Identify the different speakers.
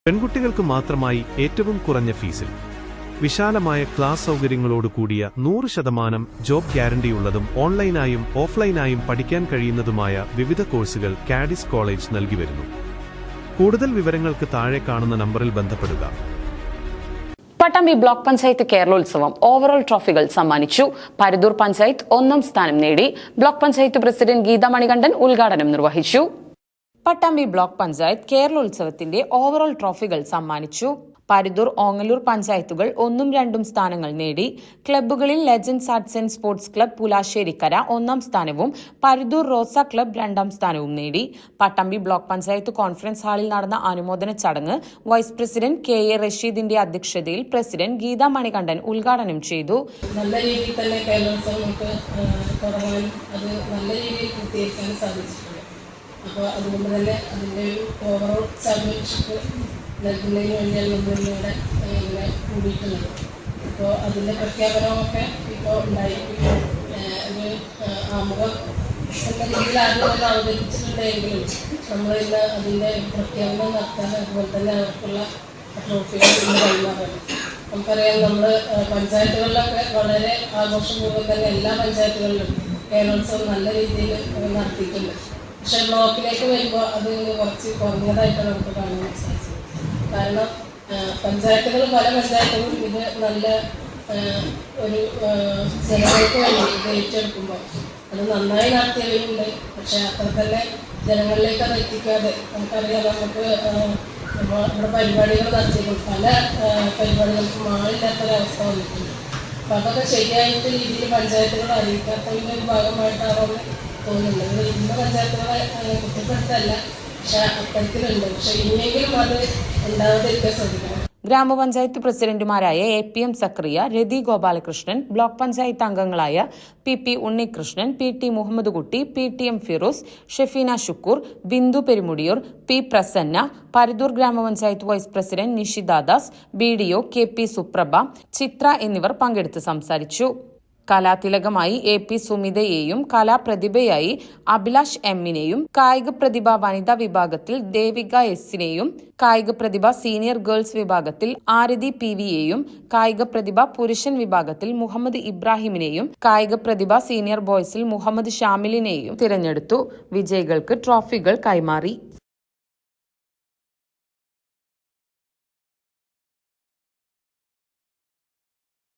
Speaker 1: പെൺകുട്ടികൾക്ക് മാത്രമായി ഏറ്റവും കുറഞ്ഞ ഫീസിൽ വിശാലമായ ക്ലാസ് സൗകര്യങ്ങളോടുകൂടിയ 100% ജോബ് ഗ്യാരണ്ടിയുള്ളതും ഓൺലൈനായും ഓഫ്ലൈനായും പഠിക്കാൻ കഴിയുന്നതുമായ വിവിധ കോഴ്സുകൾ കാഡിസ് കോളേജ് നൽകിവരുന്നു. കൂടുതൽ വിവരങ്ങൾക്ക് താഴെ കാണുന്ന നമ്പറിൽ ബന്ധപ്പെടുക.
Speaker 2: പട്ടാമ്പി ബ്ലോക്ക് പഞ്ചായത്ത് കേരളോത്സവം ഓവറോൾ ട്രോഫികൾ സമ്മാനിച്ചു. പരുതൂർ പഞ്ചായത്ത് 1ാം സ്ഥാനം നേടി. ബ്ലോക്ക് പഞ്ചായത്ത് പ്രസിഡന്റ് ഗീത മണികണ്ഠൻ ഉദ്ഘാടനം നിർവഹിച്ചു. പട്ടാമ്പി ബ്ലോക്ക് പഞ്ചായത്ത് കേരളോത്സവത്തിന്റെ ഓവറോൾ ട്രോഫികൾ സമ്മാനിച്ചു. പരുതൂർ, ഓങ്ങല്ലൂർ പഞ്ചായത്തുകൾ 1ഉം 2ഉം സ്ഥാനങ്ങൾ നേടി. ക്ലബ്ബുകളിൽ legends arts and sports club Pulasserikkara 1ാം സ്ഥാനവും പരുതൂർ റോസ ക്ലബ്ബ് 2ാം സ്ഥാനവും നേടി. പട്ടാമ്പി ബ്ലോക്ക് പഞ്ചായത്ത് കോൺഫറൻസ് ഹാളിൽ നടന്ന അനുമോദന ചടങ്ങ് വൈസ് പ്രസിഡന്റ് KA റഷീദിന്റെ അധ്യക്ഷതയിൽ പ്രസിഡന്റ് ഗീത മണികണ്ഠൻ ഉദ്ഘാടനം ചെയ്തു.
Speaker 3: നല്ല രീതിയിൽ തന്നെ കേരളോത്സവം നമുക്ക് തുടങ്ങാനും അത് നല്ല രീതിയിൽ പൂർത്തീകരിക്കാനും സാധിച്ചിട്ടുണ്ട്. അപ്പോൾ അതുകൊണ്ട് തന്നെ അതിൻ്റെ ഒരു ഓവറോൾ ചാമ്പ്യൻഷിപ്പ് നൽകുന്നതിന് വേണ്ടിയാണ് നമ്മളിവിടെ ഇങ്ങനെ കൂടിയിട്ടുള്ളത്. അപ്പോൾ അതിൻ്റെ പ്രഖ്യാപനമൊക്കെ ഇപ്പോൾ ഉണ്ടായി. ഒരു ആമുഖം എന്ന രീതിയിൽ ആദ്യം അവതരിപ്പിച്ചിട്ടുണ്ടെങ്കിലും നമ്മളിന്ന് അതിൻ്റെ പ്രഖ്യാപനം നടത്താൻ, അതുപോലെ തന്നെ അവർക്കുള്ള ട്രോഫികൾ ഇന്ന് കൈമാറുന്നു. നമുക്കറിയാം, നമ്മൾ പഞ്ചായത്തുകളിലൊക്കെ വളരെ ആഘോഷപൂർവ്വം തന്നെ എല്ലാ പഞ്ചായത്തുകളിലും കേരളോത്സവം നല്ല രീതിയിൽ നടത്തിയിട്ടുണ്ട്. പക്ഷെ ബ്ലോക്കിലേക്ക് വരുമ്പോൾ അത് കുറച്ച് കുറഞ്ഞതായിട്ടാണ് നമുക്ക് കാണാൻ സാധിച്ചത്. കാരണം പഞ്ചായത്തുകൾ, പല പഞ്ചായത്തുകളും ഇത് നല്ല ഒരു ജനങ്ങൾക്ക് വേണ്ടി ഇത് ഏറ്റെടുക്കുമ്പോൾ അത് നന്നായി നടത്തിയവരുണ്ട്. പക്ഷെ അത്ര തന്നെ ജനങ്ങളിലേക്ക് അത് എത്തിക്കാതെ, നമുക്കറിയാം, നമുക്ക് നമ്മുടെ പരിപാടികൾ നടത്തിയപ്പോൾ പല പരിപാടികൾക്കും ആളില്ലാത്തൊരവസ്ഥ വന്നിട്ടുണ്ട്. അപ്പം അതൊക്കെ ശരിയായിട്ട് രീതിയിൽ പഞ്ചായത്തുകൾ അറിയിക്കാത്തതിൻ്റെ ഒരു ഭാഗമായിട്ടാണോ തോന്നുന്നത്. ഇന്ന പഞ്ചായത്തുകളെ കുറ്റപ്പെടുത്തല്ല, പക്ഷെ അത്തരത്തിലുണ്ട്. പക്ഷെ ഇനിയെങ്കിലും അത് ഉണ്ടാകാതിരിക്കാൻ ശ്രദ്ധിക്കണം.
Speaker 2: ഗ്രാമപഞ്ചായത്ത് പ്രസിഡന്റുമാരായ APM സക്രിയ, രതി ഗോപാലകൃഷ്ണൻ, ബ്ലോക്ക് പഞ്ചായത്ത് അംഗങ്ങളായ PP ഉണ്ണികൃഷ്ണൻ, PT മുഹമ്മദ് കുട്ടി, PTM ഫിറോസ്, ഷെഫീന ഷുക്കൂർ, ബിന്ദു പെരുമുടിയൂർ, P പ്രസന്ന, പരുതൂർ ഗ്രാമപഞ്ചായത്ത് vice president Nishitha Das, BDO KP Suprabha, Chithra എന്നിവർ പങ്കെടുത്ത് സംസാരിച്ചു. കലാതിലകമായി AP സുമിതയെയും കലാപ്രതിഭയായി അഭിലാഷ് M-നെയും കായിക പ്രതിഭ വനിതാ വിഭാഗത്തിൽ ദേവിക S-നെയും കായിക പ്രതിഭ സീനിയർ ഗേൾസ് വിഭാഗത്തിൽ ആരതി PV-യെയും കായിക പ്രതിഭ പുരുഷൻ വിഭാഗത്തിൽ മുഹമ്മദ് ഇബ്രാഹിമിനെയും കായിക പ്രതിഭ സീനിയർ ബോയ്സിൽ മുഹമ്മദ് ഷാമിലിനെയും തിരഞ്ഞെടുത്തു. വിജയികൾക്ക് ട്രോഫികൾ കൈമാറി.